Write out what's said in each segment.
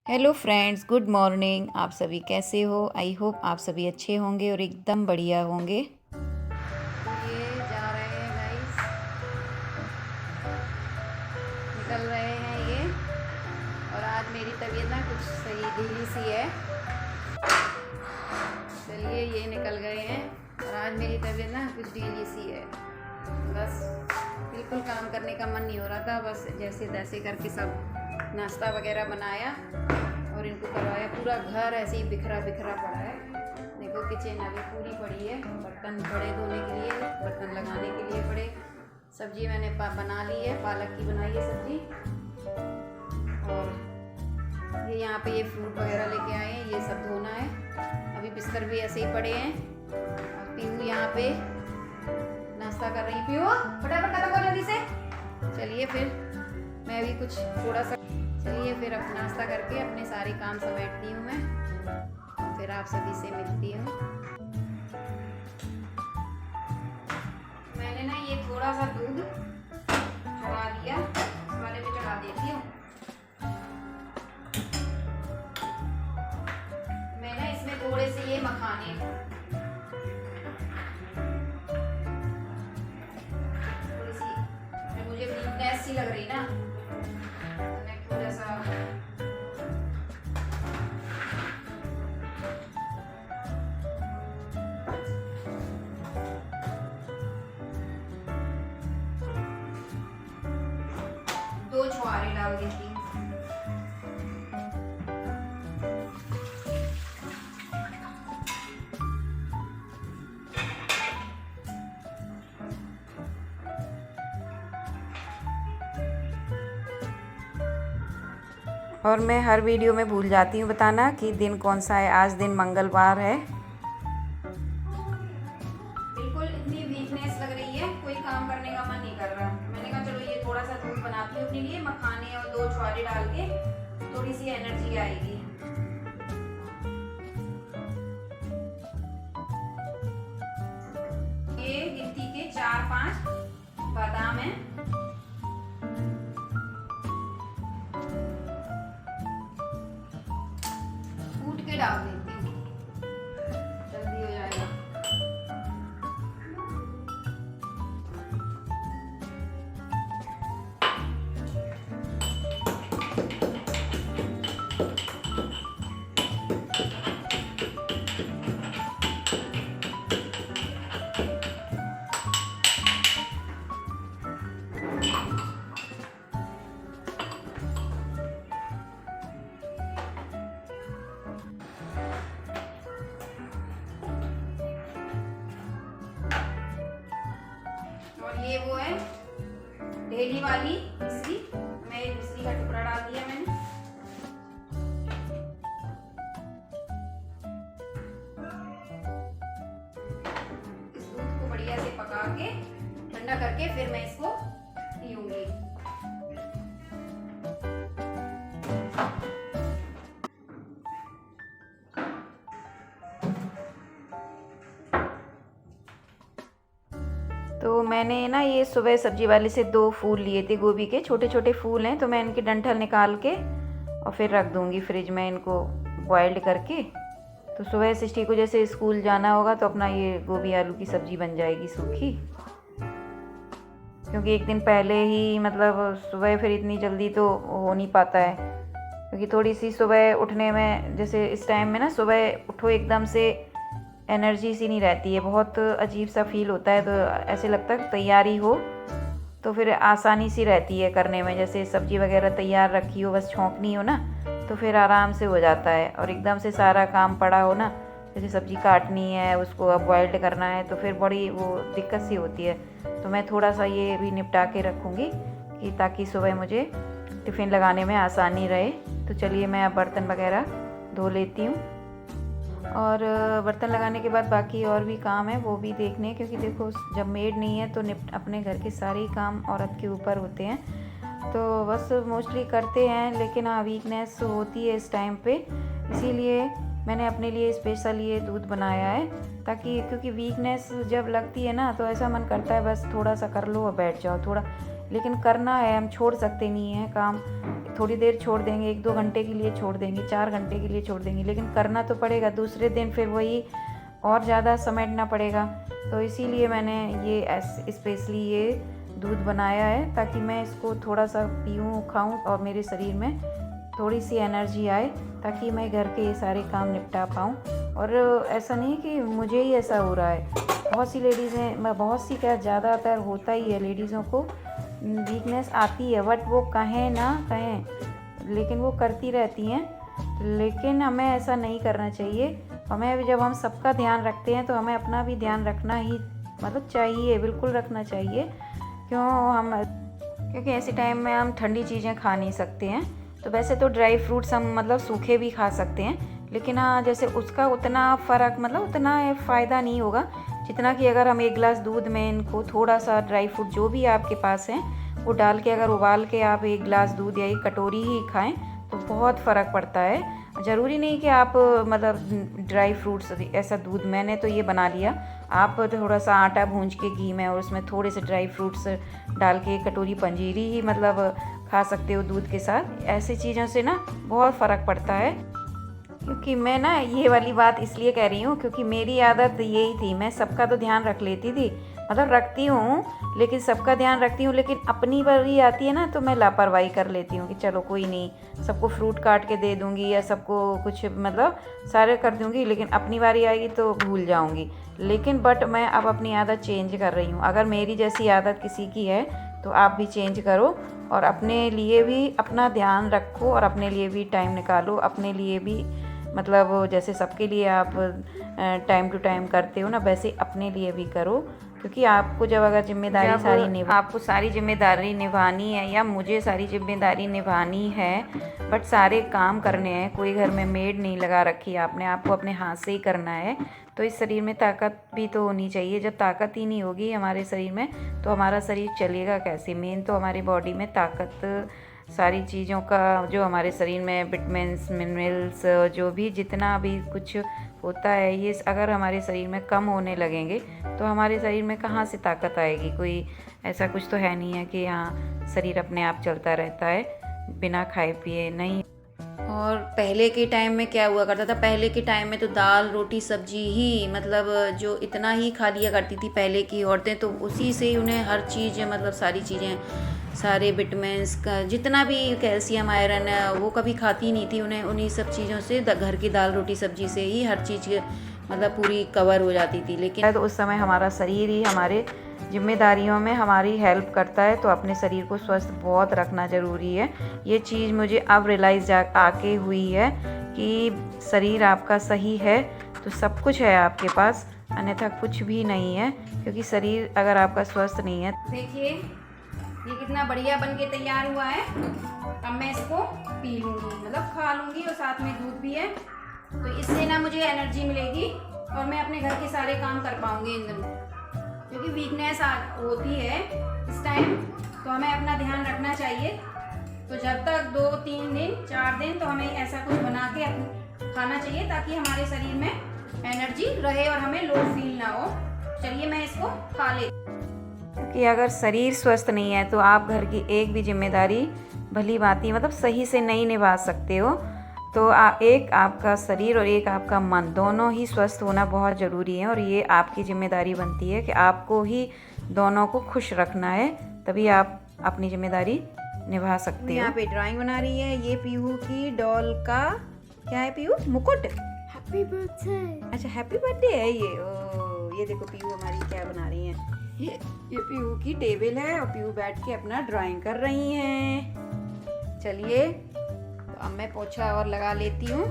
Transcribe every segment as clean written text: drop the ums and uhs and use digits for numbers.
Hello friends, good morning. आप सभी कैसे हो? आई होप आप सभी अच्छे होंगे और एकदम बढ़िया होंगे। ये जा रहे हैं गाइस, निकल रहे हैं ये। और आज मेरी तबीयत ना कुछ सही ढीली सी है। चलिए, ये निकल गए हैं और आज मेरी तबीयत ना कुछ ढीली सी है। बस बिल्कुल काम करने का मन नहीं हो रहा था। बस जैसे तैसे करके सब नाश्ता वगैरह बनाया और इनको करवाया। पूरा घर ऐसे ही बिखरा बिखरा पड़ा है। देखो, किचन अभी पूरी पड़ी है। बर्तन पड़े धोने के लिए, बर्तन लगाने के लिए पड़े। सब्जी मैंने बना ली है, पालक की बनाई है सब्जी। और ये यहाँ पे ये फ्रूट वगैरह लेके आए हैं, ये सब धोना है। अभी बिस्तर भी ऐसे ही पड़े हैं। और पीहू यहाँ पे नाश्ता कर रही। पीहू फटाफट खत्म करो जल्दी से। चलिए फिर मैं भी कुछ थोड़ा सा चलिए फिर अब नाश्ता करके अपने सारे काम समेटती हूँ मैं। फिर आप सभी से मिलती हूँ। मैंने ना ये थोड़ा सा दूध चढ़ा दिया, इस वाले पे चढ़ा देती हूँ। मैं ना इसमें थोड़े से ये मखाने, थोड़ी सी मुझे वीकनेस सी लग रही ना, मैं थोड़ा सा दो छुहारे डाल देती हूँ। और मैं हर वीडियो में भूल जाती हूँ बताना कि दिन कौन सा है। आज दिन मंगलवार है। बिल्कुल इतनी वीकनेस लग रही है, कोई काम करने का मन नहीं कर रहा। मैंने कहा चलो ये थोड़ा सा दूध बनाती हूँ अपने लिए, मखाने और दो छुहारे डाल के थोड़ी सी एनर्जी आएगी। ये गिनती के 4-5 बादाम है। कूट के डाल देती हूँ, जल्दी हो जाएगा। और ये वो है डेली वाली मिश्री, मैं मिश्री का टुकड़ा डाल दिया मैंने। इस दूध को बढ़िया से पका के ठंडा करके फिर मैं इसको पीऊंगी। तो मैंने ना ये सुबह सब्जी वाले से 2 फूल लिए थे, गोभी के छोटे छोटे फूल हैं। तो मैं इनकी डंठल निकाल के और फिर रख दूंगी फ्रिज में इनको बॉइल्ड करके। तो सुबह सृष्टि को जैसे स्कूल जाना होगा तो अपना ये गोभी आलू की सब्जी बन जाएगी सूखी। क्योंकि एक दिन पहले ही मतलब सुबह फिर इतनी जल्दी तो हो नहीं पाता है। क्योंकि थोड़ी सी सुबह उठने में, जैसे इस टाइम में ना सुबह उठो एकदम से एनर्जी सी नहीं रहती है, बहुत अजीब सा फील होता है। तो ऐसे लगता है तैयारी हो तो फिर आसानी सी रहती है करने में। जैसे सब्जी वगैरह तैयार रखी हो, बस छौंकनी हो ना, तो फिर आराम से हो जाता है। और एकदम से सारा काम पड़ा हो ना, जैसे सब्जी काटनी है, उसको अब बॉइल्ड करना है, तो फिर बड़ी वो दिक्कत सी होती है। तो मैं थोड़ा सा ये भी निपटा के रखूँगी कि ताकि सुबह मुझे टिफ़िन लगाने में आसानी रहे। तो चलिए मैं अब बर्तन वगैरह धो लेती हूँ। और बर्तन लगाने के बाद बाकी और भी काम है वो भी देखने, क्योंकि देखो जब मेड नहीं है तो अपने घर के सारे ही काम औरत के ऊपर होते हैं। तो बस मोस्टली करते हैं, लेकिन हाँ वीकनेस होती है इस टाइम पे। इसीलिए मैंने अपने लिए स्पेशल ये दूध बनाया है, ताकि क्योंकि वीकनेस जब लगती है ना तो ऐसा मन करता है बस थोड़ा सा कर लो और बैठ जाओ थोड़ा, लेकिन करना है, हम छोड़ सकते नहीं हैं काम। थोड़ी देर छोड़ देंगे, 1-2 घंटे के लिए छोड़ देंगे, 4 घंटे के लिए छोड़ देंगे, लेकिन करना तो पड़ेगा। दूसरे दिन फिर वही और ज़्यादा समेटना पड़ेगा। तो इसीलिए मैंने ये स्पेशली ये दूध बनाया है, ताकि मैं इसको थोड़ा सा पीऊँ, खाऊँ और मेरे शरीर में थोड़ी सी एनर्जी आए, ताकि मैं घर के ये सारे काम निपटा पाऊँ। और ऐसा नहीं कि मुझे ही ऐसा हो रहा है, बहुत सी लेडीज़ हैं, बहुत सी क्या, ज़्यादातर होता ही है, लेडीज़ों को वीकनेस आती है, बट वो कहें ना कहें, लेकिन वो करती रहती हैं। लेकिन हमें ऐसा नहीं करना चाहिए। हमें जब हम सबका ध्यान रखते हैं तो हमें अपना भी ध्यान रखना ही मतलब चाहिए, बिल्कुल रखना चाहिए। क्योंकि ऐसे टाइम में हम ठंडी चीज़ें खा नहीं सकते हैं। तो वैसे तो ड्राई फ्रूट्स हम मतलब सूखे भी खा सकते हैं, लेकिन हाँ, जैसे उसका उतना फ़र्क मतलब उतना फ़ायदा नहीं होगा जितना कि अगर हम 1 गिलास दूध में इनको थोड़ा सा ड्राई फ्रूट जो भी आपके पास है वो डाल के अगर उबाल के आप 1 गिलास दूध या 1 कटोरी ही खाएं तो बहुत फ़र्क पड़ता है। ज़रूरी नहीं कि आप मतलब ड्राई फ्रूट्स ऐसा दूध, मैंने तो ये बना लिया, आप थोड़ा सा आटा भूंज के घी में और उसमें थोड़े से ड्राई फ्रूट्स डाल के 1 कटोरी पंजीरी ही मतलब खा सकते हो दूध के साथ। ऐसी चीज़ों से ना बहुत फ़र्क पड़ता है। क्योंकि मैं ना ये वाली बात इसलिए कह रही हूँ क्योंकि मेरी आदत यही थी, मैं सबका तो ध्यान रख लेती थी, मतलब रखती हूँ, लेकिन सबका ध्यान रखती हूँ, लेकिन अपनी बारी आती है ना तो मैं लापरवाही कर लेती हूँ कि चलो कोई नहीं, सबको फ्रूट काट के दे दूँगी या सबको कुछ मतलब सारे कर दूँगी, लेकिन अपनी बारी आएगी तो भूल जाऊँगी। लेकिन बट मैं अब अपनी आदत चेंज कर रही हूँ। अगर मेरी जैसी आदत किसी की है तो आप भी चेंज करो और अपने लिए भी अपना ध्यान रखो और अपने लिए भी टाइम निकालो। अपने लिए भी मतलब जैसे सबके लिए आप टाइम टू टाइम करते हो ना, वैसे अपने लिए भी करो। क्योंकि आपको जब अगर जिम्मेदारी आपको सारी जिम्मेदारी निभानी है या मुझे सारी जिम्मेदारी निभानी है, बट सारे काम करने हैं, कोई घर में मेड नहीं लगा रखी आपने, आपको अपने हाथ से ही करना है, तो इस शरीर में ताकत भी तो होनी चाहिए। जब ताकत ही नहीं होगी हमारे शरीर में तो हमारा शरीर चलेगा कैसे। मेन तो हमारी बॉडी में ताकत, सारी चीज़ों का जो हमारे शरीर में विटामिन्स, मिनरल्स, जो भी जितना भी कुछ होता है, ये अगर हमारे शरीर में कम होने लगेंगे तो हमारे शरीर में कहाँ से ताकत आएगी। कोई ऐसा कुछ तो है नहीं है कि हाँ शरीर अपने आप चलता रहता है बिना खाए पिए, नहीं। और पहले के टाइम में क्या हुआ करता था, पहले के टाइम में तो दाल रोटी सब्जी ही मतलब जो इतना ही खा लिया करती थी पहले की औरतें, तो उसी से ही उन्हें हर चीज़ मतलब सारी चीज़ें, सारे विटामिन्स का जितना भी कैल्शियम आयरन है वो कभी खाती नहीं थी, उन्हें उन्हीं सब चीज़ों से घर की दाल रोटी सब्जी से ही हर चीज़ मतलब पूरी कवर हो जाती थी। लेकिन तो उस समय हमारा शरीर ही हमारे जिम्मेदारियों में हमारी हेल्प करता है, तो अपने शरीर को स्वस्थ बहुत रखना ज़रूरी है। ये चीज़ मुझे अब रियलाइज़ आके हुई है कि शरीर आपका सही है तो सब कुछ है आपके पास, अन्यथा कुछ भी नहीं है। क्योंकि शरीर अगर आपका स्वस्थ नहीं है, देखिए ये कितना बढ़िया बन के तैयार हुआ है। अब मैं इसको पी लूँगी, मतलब खा लूँगी, और साथ में दूध भी है, तो इससे ना मुझे एनर्जी मिलेगी और मैं अपने घर के सारे काम कर पाऊँगी इन दिनों। क्योंकि वीकनेस होती है इस टाइम, तो हमें अपना ध्यान रखना चाहिए। तो जब तक 2-3 दिन 4 दिन तो हमें ऐसा कुछ बना के खाना चाहिए ताकि हमारे शरीर में एनर्जी रहे और हमें लो फील ना हो। चलिए मैं इसको खा ले। कि अगर शरीर स्वस्थ नहीं है तो आप घर की एक भी जिम्मेदारी भली भांति मतलब सही से नहीं निभा सकते हो। तो एक आपका शरीर और एक आपका मन दोनों ही स्वस्थ होना बहुत ज़रूरी है, और ये आपकी जिम्मेदारी बनती है कि आपको ही दोनों को खुश रखना है, तभी आप अपनी जिम्मेदारी निभा सकते हो। यहाँ पे ड्राइंग बना रही है, ये पीहू की डॉल का क्या है, पीहू मुकुट, हैप्पी बर्थडे। अच्छा हैप्पी बर्थडे है ये। ओ ये देखो पीहू हमारी क्या बना रही है, ये पीहू की टेबल है और पीहू बैठ के अपना ड्राइंग कर रही हैं। चलिए तो अब मैं पोछा और लगा लेती हूँ।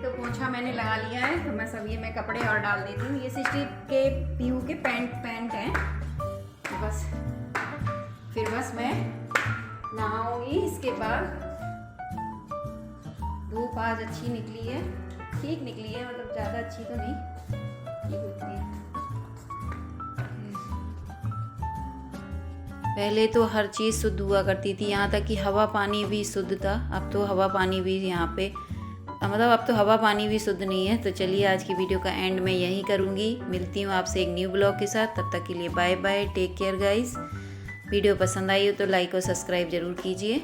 तो पोछा मैंने लगा लिया है, तो मैं सब ये मैं कपड़े और डाल देती हूँ। ये सिस्टी के पीहू के पैंट हैं, तो बस फिर बस मैं नहाऊंगी। इसके बाद धूप आज अच्छी निकली है, ठीक निकली है, मतलब ज़्यादा अच्छी तो नहीं, ठीक होती है। पहले तो हर चीज़ शुद्ध हुआ करती थी, यहाँ तक कि हवा पानी भी शुद्ध था। अब तो हवा पानी भी यहाँ पे मतलब अब तो हवा पानी भी शुद्ध नहीं है। तो चलिए आज की वीडियो का एंड मैं यहीं करूँगी। मिलती हूँ आपसे एक न्यू ब्लॉग के साथ, तब तक के लिए bye bye, take care guys. Video पसंद आई हो तो लाइक और सब्सक्राइब ज़रूर कीजिए।